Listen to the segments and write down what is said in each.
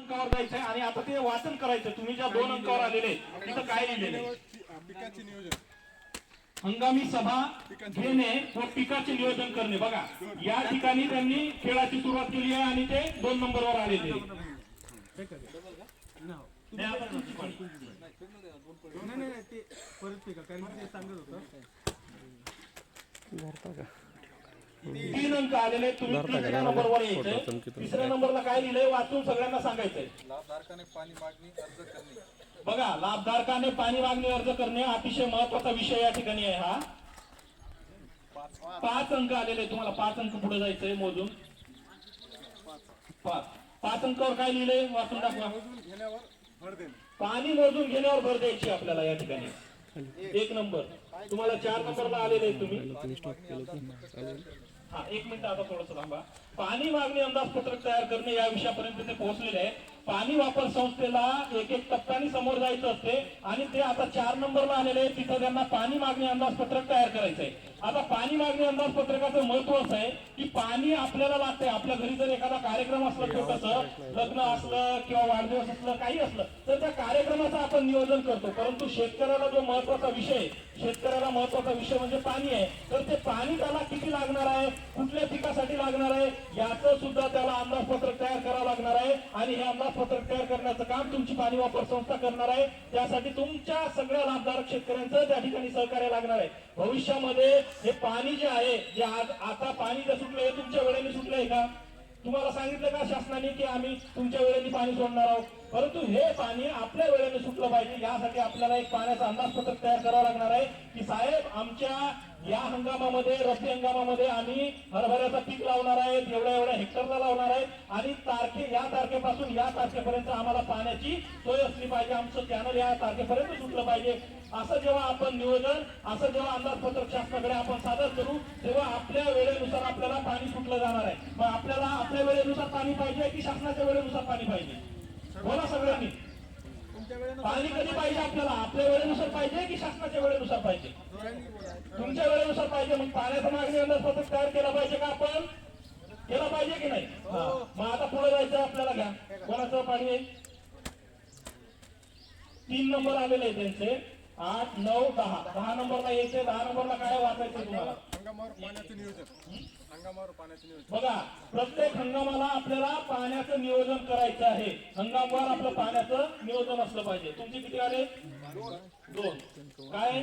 अंकावर जायचंय आणि आता ते वाचन करायचं. तुम्ही ज्या 2 अंकावर आलेले तिथं काय लिहिलेले? पिकाचे नियोजन, हंगामी सभा घेणे व पिकाचे नियोजन करणे. बघा या ठिकाणी त्यांनी खेळाची सुरुवात केली आहे आणि ते 2 नंबरवर आलेले. ते परत पिका कारण ते सांगत होतं 3 अंक आलेले. तुम्ही 3 नंबरवर यायचंय. 3ऱ्या नंबरला काय लिहिलंय वाचून सगळ्यांना सांगायचंय. लाभधारकाने पाणी मागणी अर्ज करणे. बघा लाभधारकाने पाणी मागणी अर्ज करणे अतिशय महत्वाचा विषय या ठिकाणी आहे हा. 5 अंक आलेले. तुम्हाला 5 अंक पुढे जायचंय मोजून. 5 अंकावर काय लिहिलंय वाचून दाखवा. घेण्यावर भर देणे. पाणी मोजून घेण्यावर भर द्यायची आपल्याला या ठिकाणी. 1 नंबर. तुम्हाला 4 नंबरला आलेले तुम्ही. हा 1 मिनिट आता थोडस थांबा. पाणी मागणी अंदाजपत्रक तयार करणे या विषयापर्यंत ते पोहोचलेले आहे. पाणी वापर संस्थेला एक टप्प्याने समोर जायचं असते आणि ते आता 4 नंबरला आलेले. तिथं त्यांना पाणी मागणी अंदाजपत्रक तयार करायचंय. आता पाणी मागणी अंदाजपत्रकाचं महत्व असं आहे की पाणी आपल्याला लागतंय. आपल्या घरी जर एखादा कार्यक्रम असला, छोटस लग्न असलं किंवा वाढदिवस असलं, काही असलं तर त्या कार्यक्रमाचं आपण नियोजन करतो. परंतु शेतकऱ्याला जो महत्वाचा विषय, शेतकऱ्याला महत्वाचा विषय म्हणजे पाणी आहे. तर ते पाणी त्याला किती लागणार आहे, कुठल्या पिकासाठी लागणार आहे, याचं सुद्धा त्याला अंदाजपत्रक तयार करावं लागणार आहे. आणि हे अंदाजपत्रक तयार करण्याचं काम तुमची पाणी वापर संस्था करणार आहे. त्यासाठी तुमच्या सगळ्या लाभधारक शेतकऱ्यांचं त्या ठिकाणी सहकार्य लागणार आहे. भविष्यामध्ये हे पाणी जे आहे, जे आता पाणी जे सुटलंय तुमच्या वेळेने सुटलंय का? तुम्हाला सांगितलं का शासनाने की आम्ही तुमच्या वेळेने पाणी सोडणार आहोत? परंतु हे पाणी आपल्या वेळेने सुटलं पाहिजे. यासाठी आपल्याला एक पाण्याचं अंदाजपत्रक तयार करावं लागणार आहे की साहेब आमच्या या हंगामामध्ये, रब्बी हंगामामध्ये आम्ही हरभऱ्याचं पीक लावणार आहेत, एवढ्या हेक्टरला लावणार आहेत आणि या तारखेपासून या तारखेपर्यंत आम्हाला पाण्याची सोय असली पाहिजे. आमचं कॅनल या तारखेपर्यंत सुटलं पाहिजे. असं जेव्हा आपण नियोजन, असं जेव्हा अंदाजपत्रक शासनाकडे आपण सादर करू तेव्हा आपल्या वेळेनुसार आपल्याला पाणी सुटलं जाणार आहे. मग आपल्याला आपल्या वेळेनुसार पाणी पाहिजे की शासनाच्या वेळेनुसार पाणी पाहिजे? बोला सगळ्यांनी. पाणी कधी पाहिजे आपल्याला? आपल्या वेळेनुसार पाहिजे की शासनाच्या वेळेनुसार पाहिजे? तुमच्या वेळेनुसार पाहिजे. मग पाण्याचं मागणी अंदाजपत्रक तयार केला पाहिजे का आपण? केला पाहिजे की नाही? मग आता पुढे जायचं आपल्याला. घ्या कोणाचं पाणी आहे? 3 नंबर आलेले आहे त्यांचे. 8, 9, 10. 10 नंबरला यायचे. 10 नंबरला काय वाचायचं तुम्हाला? हंगामावर पाण्याचं नियोजन. हंगामावर पाण्याचं नियोजन. बघा प्रत्येक हंगामाला आपल्याला पाण्याचं नियोजन करायचं आहे. हंगामावर आपलं पाण्याचं नियोजन असलं पाहिजे. तुमचे किती आले? 2. काय?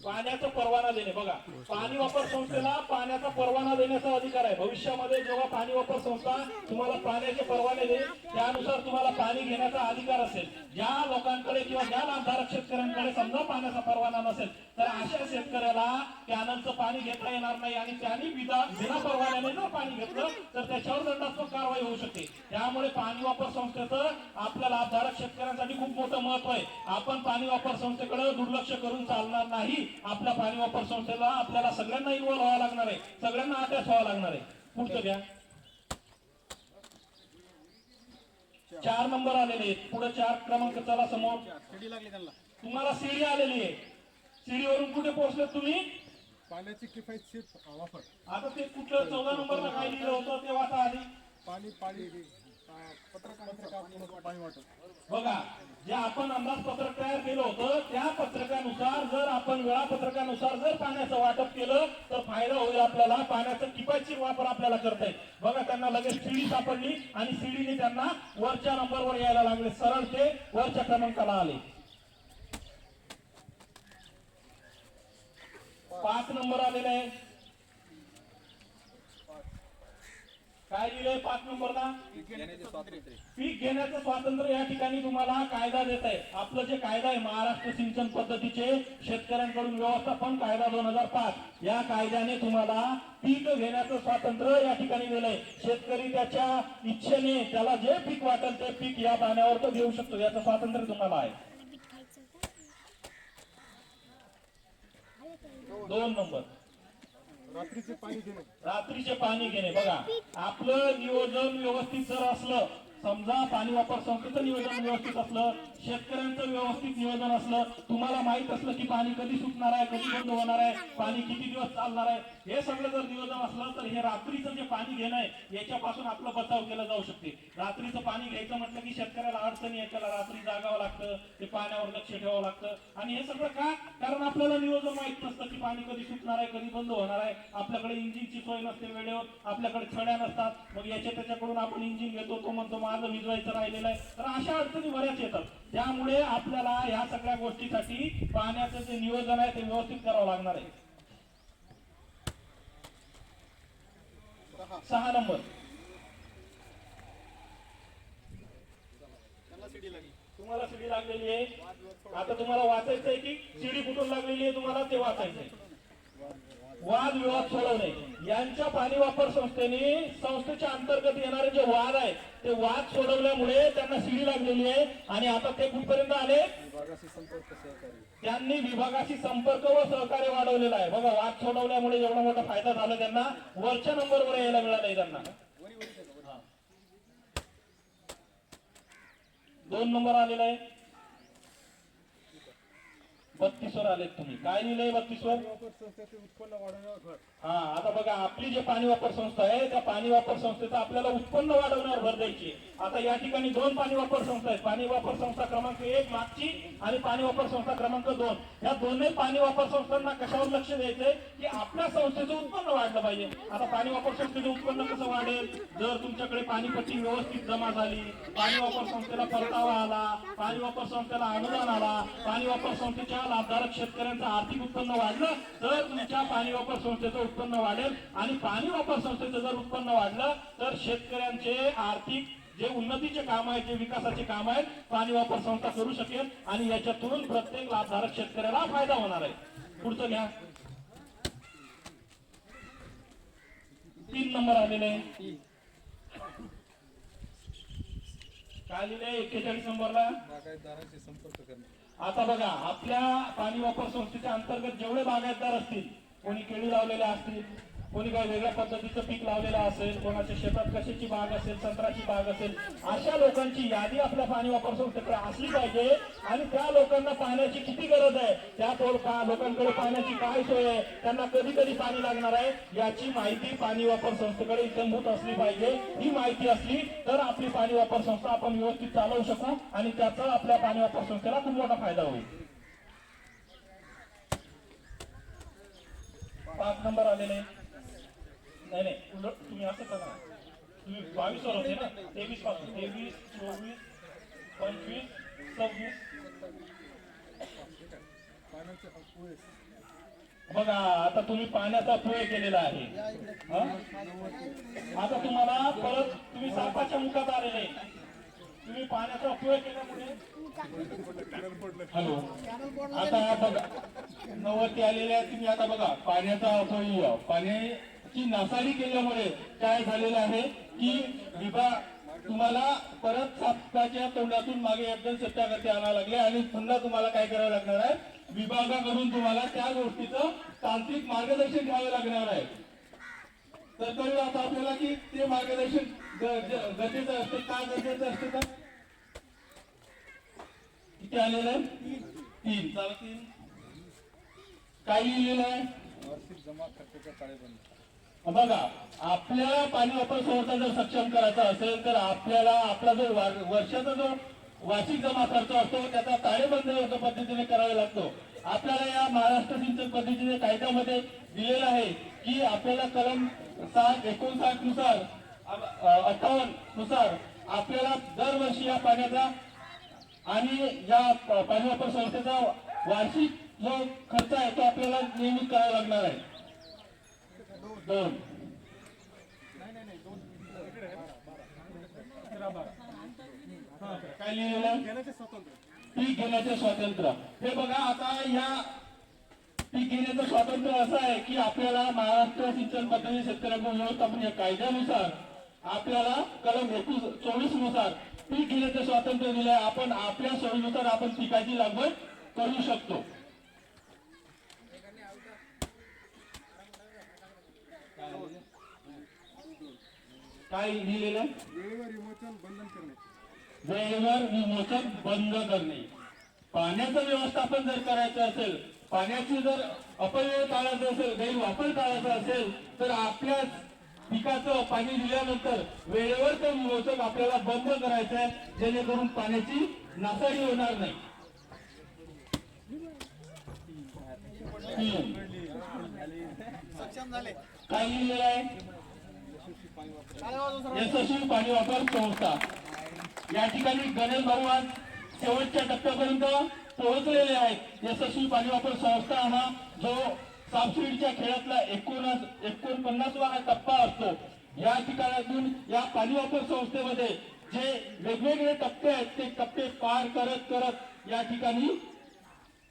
पाण्याचा परवाना देणे. बघा पाणी वापर संस्थेला पाण्याचा परवाना देण्याचा अधिकार आहे. भविष्यामध्ये जेव्हा पाणी वापर संस्था तुम्हाला पाण्याचे परवाने देईल त्यानुसार तुम्हाला पाणी घेण्याचा अधिकार असेल. ज्या लोकांकडे किंवा ज्या लाभधारक शेतकऱ्यांकडे समजा पाण्याचा परवाना नसेल तर अशा शेतकऱ्याला कॅनलचं पाणी घेता येणार नाही आणि त्यांनी बिना परवान्याने जर पाणी घेतलं तर त्याच्यावर दंडात्मक कारवाई होऊ शकते. त्यामुळे पाणी वापर संस्थेचं आपल्या लाभधारक शेतकऱ्यांसाठी खूप मोठं महत्व आहे. आपण पाणी वापर संस्थेकडे दुर्लक्ष करून चालणार नाही. आपल्या पाणी वापर संस्थेला आपल्याला सगळ्यांना इन्व्हॉल्व व्हावं लागणार आहे. सगळ्यांना अटॅच व्हावं लागणार आहे. पुढचं घ्या. 4 नंबर आलेले आहेत. पुढे 4 क्रमांक चला समोर. तुम्हाला सीडी आलेली आहे. सीडीवरून कुठे पोहोचले तुम्ही? पाण्याची किफायतशीर वापर. आता ते कुठलं 14 नंबरला काय लिहिलं होतं ते वाचा आधी. पाणी पाणी वाटप. बघा जे आपण अंदाजपत्रक तयार केलं होतं त्या पत्रकानुसार जर आपण वेळापत्रकानुसार जर पाण्याचं वाटप केलं तर फायदा होईल आपल्याला. पाण्याचा किफायतशीर वापर आपल्याला करता येईल. बघा त्यांना लगेच सीडी सापडली आणि सीडीने त्यांना वरच्या नंबरवर यायला लागले. सरळ ते वरच्या क्रमांकाला आले. 5 नंबर आलेले आहे. काय लिहिलंय 5 नंबरला? पीक घेण्याचं स्वातंत्र्य या ठिकाणी तुम्हाला कायदा देत आहे. आपलं जे कायदा आहे महाराष्ट्र सिंचन पद्धतीचे शेतकऱ्यांकडून व्यवस्थापन कायदा 2005 या कायद्याने तुम्हाला पीक घेण्याचं स्वातंत्र्य या ठिकाणी दिलंय. शेतकरी त्याच्या इच्छेने त्याला जे पीक वाटेल ते पीक या पाण्यावर तो घेऊ शकतो. याचं स्वातंत्र्य तुम्हाला आहे. 2 नंबर रात्रीचे पाणी घेणे. रात्रीचे पाणी घेणे. बघा आपलं नियोजन व्यवस्थित जर असलं समजा पाणी वापर संस्थेचं नियोजन व्यवस्थित असलं, शेतकऱ्यांचं व्यवस्थित नियोजन असलं, तुम्हाला माहित असलं की पाणी कधी सुटणार आहे, कधी बंद होणार आहे, पाणी किती दिवस चालणार आहे, हे सगळं जर नियोजन असलं तर हे रात्रीचं जे पाणी घेणं आहे याच्यापासून आपला बचाव केला जाऊ शकते. रात्रीचं पाणी घ्यायचं म्हटलं की शेतकऱ्याला अडचणी आहे, त्याला रात्री जागावं लागतं, ते पाण्यावर लक्ष ठेवावं लागतं आणि हे सगळं का? कारण आपल्याला नियोजन माहित नसतं की पाणी कधी सुटणार आहे, कधी बंद होणार आहे. आपल्याकडे इंजिनची सोय नसते वेळेवर, आपल्याकडे छड्या नसतात, मग याच्या त्याच्याकडून आपण इंजिन घेतो, तो म्हणतो माझं विजवायचं राहिलेलं आहे. तर अशा अडचणी बऱ्याच येतात. त्यामुळे आपल्याला या सगळ्या गोष्टीसाठी पाण्याचं जे नियोजन आहे ते व्यवस्थित करावं लागणार आहे. 6 नंबर तुम्हाला शिडी लागलेली आहे. आता तुम्हाला वाचायचं आहे की शिडी कुठून लागलेली आहे तुम्हाला ते वाचायचंय. वाद विवाद सोडवणे यांच्या पाणी वापर संस्थेने संस्थेच्या अंतर्गत येणारे जे वाद आहे ते वाद सोडवल्यामुळे त्यांना शिडी लागलेली आहे आणि आता ते कुठपर्यंत आले? त्यांनी विभागाशी संपर्क व सहकार्य वाढवलेला आहे. बघा, वाद सोडवल्यामुळे एवढा मोठा फायदा झाला त्यांना, वरच्या नंबरवर यायला मिळालंय त्यांना. 2 नंबर आलेला आहे. 32 वर आलेत तुम्ही. काय लिहिलंय 32 वर? उत्पन्न वाढवण्यावर भर. हा, आता बघा, आपली जे पाणी वापर संस्था आहे त्या पाणी वापर संस्थेचं आपल्याला उत्पन्न वाढवण्यावर भर द्यायची. आता या ठिकाणी 2 पाणी वापर संस्था आहेत. पाणी वापर संस्था क्रमांक 1 मागची आणि पाणी वापर संस्था क्रमांक 2. या दोन्ही पाणी वापर संस्थांना कशावर लक्ष द्यायचंय की आपल्या संस्थेचं उत्पन्न वाढलं पाहिजे. आता पाणी वापर संस्थेचं उत्पन्न कसं वाढेल? जर तुमच्याकडे पाणीपट्टी व्यवस्थित जमा झाली, पाणी वापर संस्थेला परतावा आला, पाणी वापर संस्थेला अनुदान आला, पाणी वापर संस्थेच्या लाभधारक शेतकऱ्यांचं आर्थिक उत्पन्न वाढलं तर तुमच्या पाणी वापर संस्थेचं उत्पन्न वाढेल आणि पाणी वापर संस्थेचं जर उत्पन्न वाढलं तर शेतकऱ्यांचे आर्थिक जे उन्नतीचे काम आहेत, जे विकासाचे काम आहेत, पाणी वापर संस्था करू शकेल आणि याच्यातून प्रत्येक लाभधारक शेतकऱ्याला फायदा होणार आहे. पुढचं घ्या. 3 नंबर आलेले आहे. काय लिहिलंय 41 नंबरला? बागायतदारांशी संपर्क करणे. आता बघा, आपल्या पाणी वापर संस्थेच्या अंतर्गत जेवढे बागायतदार असतील, कोणी केळी लावलेले असतील, कोणी काही वेगळ्या पद्धतीचं पीक लावलेलं असेल, कोणाच्या शेतात कशाची बाग असेल, संत्र्याची बाग असेल, अशा लोकांची यादी आपल्या पाणी वापर संस्थेकडे असली पाहिजे आणि त्या लोकांना पाण्याची किती गरज आहे, त्या लोकांकडे पाण्याची काय सोय आहे, त्यांना कधी कधी पाणी लागणार आहे, याची माहिती पाणी वापर संस्थेकडे इत्यंभूत असली पाहिजे. ही माहिती असली तर आपली पाणी वापर संस्था आपण व्यवस्थित चालवू शकू आणि त्याचा आपल्या पाणी वापर संस्थेला खूप मोठा फायदा होईल. 5 नंबर आलेले. नाही नाही, उलट तुम्ही असं करा, तुम्ही 22 वर होते ना, 23 पासून 23, 24, 25, 26. बघा, आता तुम्ही पाण्याचा अपव्यय केलेला आहे. आता तुम्हाला परत तुम्ही सापाच्या मुखात आलेले. तुम्ही पाण्याचा अपव्यय केल्यामुळे हॅलो, आता बघा 90 आलेले आहे तुम्ही. आता बघा, पाण्याचा अपव्यय, पाण्याची नासाडी केल्यामुळे काय झालेलं आहे की विभाग तुम्हाला परत सापाच्या तोंडातून मागे एकदम सत्यागती आणायला लागले आणि पुन्हा तुम्हाला काय करावं लागणार आहे, विभागाकडून तुम्हाला त्या गोष्टीचं तांत्रिक मार्गदर्शन घ्यावं लागणार आहे. तर कळलं आता आपल्याला की ते मार्गदर्शन गरजेचं असते. का गरजेचं असते? का किती आलेलं आहे? 3. चला 3. काय लिहिलेलं आहे? वार्षिक जमा खर्चाच्या ताळेबंद. बघा, आपल्या पाणी वापर संस्था जर सक्षम करायचा असेल तर आपल्याला आपला जो वर्षाचा जो वार्षिक जमा खर्च असतो त्याचा ताळेबंद योग्य पद्धतीने करावा लागतो. आपल्याला या महाराष्ट्र सिंचन पद्धतीने कायद्यामध्ये दिलेलं आहे की आपल्याला कलम 59 नुसार 58 नुसार आपल्याला दरवर्षी या पाण्याचा आणि या पाणी वापर संस्थेचा वार्षिक जो खर्च आहे तो आपल्याला नियमित करावा लागणार आहे. 2. काय लिहिलेलं? पीक घेण्याचे स्वातंत्र्य. हे बघा, आता या पीक घेण्याचं स्वातंत्र्य असं आहे की आपल्याला महाराष्ट्र सिंचन पद्धती शेतकऱ्यांना व्यवस्थापन या कायद्यानुसार आपल्याला कलम 24 नुसार पीक घेण्याचे स्वातंत्र्य दिले. आपण आपल्या सोयीनुसार आपण पिकाची लागवड करू शकतो. काय लिहिलेलं आहे? वेळेवर विमोचन बंधन करणे. वेळेवर विमोचन बंद करणे. पाण्याचं व्यवस्थापन जर करायचं असेल, पाण्याची जर अपव्यय टाळायचा असेल, गैरवापर टाळायचा असेल, तर आपल्याच पिकाचं पाणी दिल्यानंतर वेळेवर ते विमोचन आपल्याला बंद करायचं आहे, जेणेकरून पाण्याची नासाडी होणार नाही. सक्षम झाले. काय लिहिलेलं आहे? यशस्वी पाणी वापर संस्था. या ठिकाणी गणेश भाऊ आज शेवटच्या टप्प्यापर्यंत पोहोचलेले आहेत. यशस्वी पाणी वापर संस्था हा जो सापशिडीच्या खेळातला 49वा हा टप्पा असतो. या ठिकाणातून या पाणी वापर संस्थेमध्ये जे वेगवेगळे टप्पे आहेत ते टप्पे पार करत करत या ठिकाणी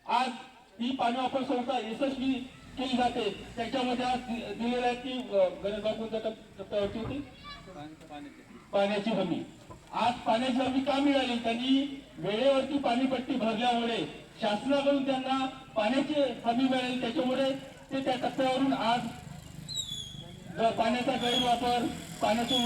आज ही पाणी वापर संस्था यशस्वी केली जाते. त्याच्यामध्ये आज दिलेलं आहे की गणेश भाऊ कोणत्या टप्प्यावरती होती? पाण्याची हमी. आज पाण्याची हमी का मिळाली? त्यांनी वेळेवरती पाणीपट्टी भरल्यामुळे शासनाकडून त्यांना पाण्याची हमी मिळाली. त्याच्यामुळे ते त्या टप्प्यावरून आज पाण्याचा गैरवापर, पाण्याच्या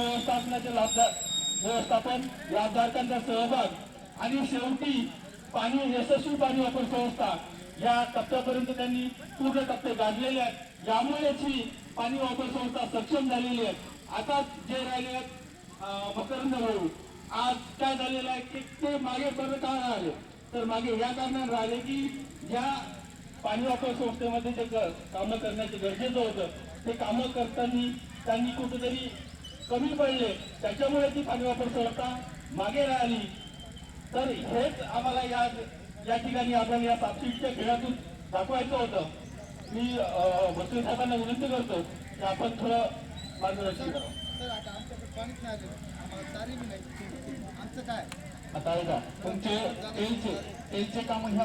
व्यवस्थापन, लाभधारकांचा सहभाग आणि शेवटी पाणी यशस्वी पाणी वापर संस्था या टप्प्यापर्यंत त्यांनी पूर्ण टप्पे गाजलेले आहेत. यामुळेच ही पाणी वापर संस्था सक्षम झालेली आहे. आता जे राहिले आहेत मकरंद भाऊ, आज काय झालेलं आहे की ते मागे परत का राहिले? तर मागे या कारणाने राहिले की ज्या पाणी वापर संस्थेमध्ये जे कामं करण्याचे गरजेचं होतं ते कामं करताना त्यांनी कुठेतरी कमी पडले, त्याच्यामुळे ती पाणी वापर संस्था मागे राहिली. तर हेच आम्हाला या ठिकाणी आपण या सापशिडीच्या खेळातून दाखवायचं होतं. मी भोसले साहेबांना विनंती करतो की आपण थोडं मार्गदर्शन करावं. सर आता आमच्याकडे पाणीच नाही आलं, आम्हाला तारी बी नाही. आमचं काय आता ऐका, तुमचे तेलचे काम ह्या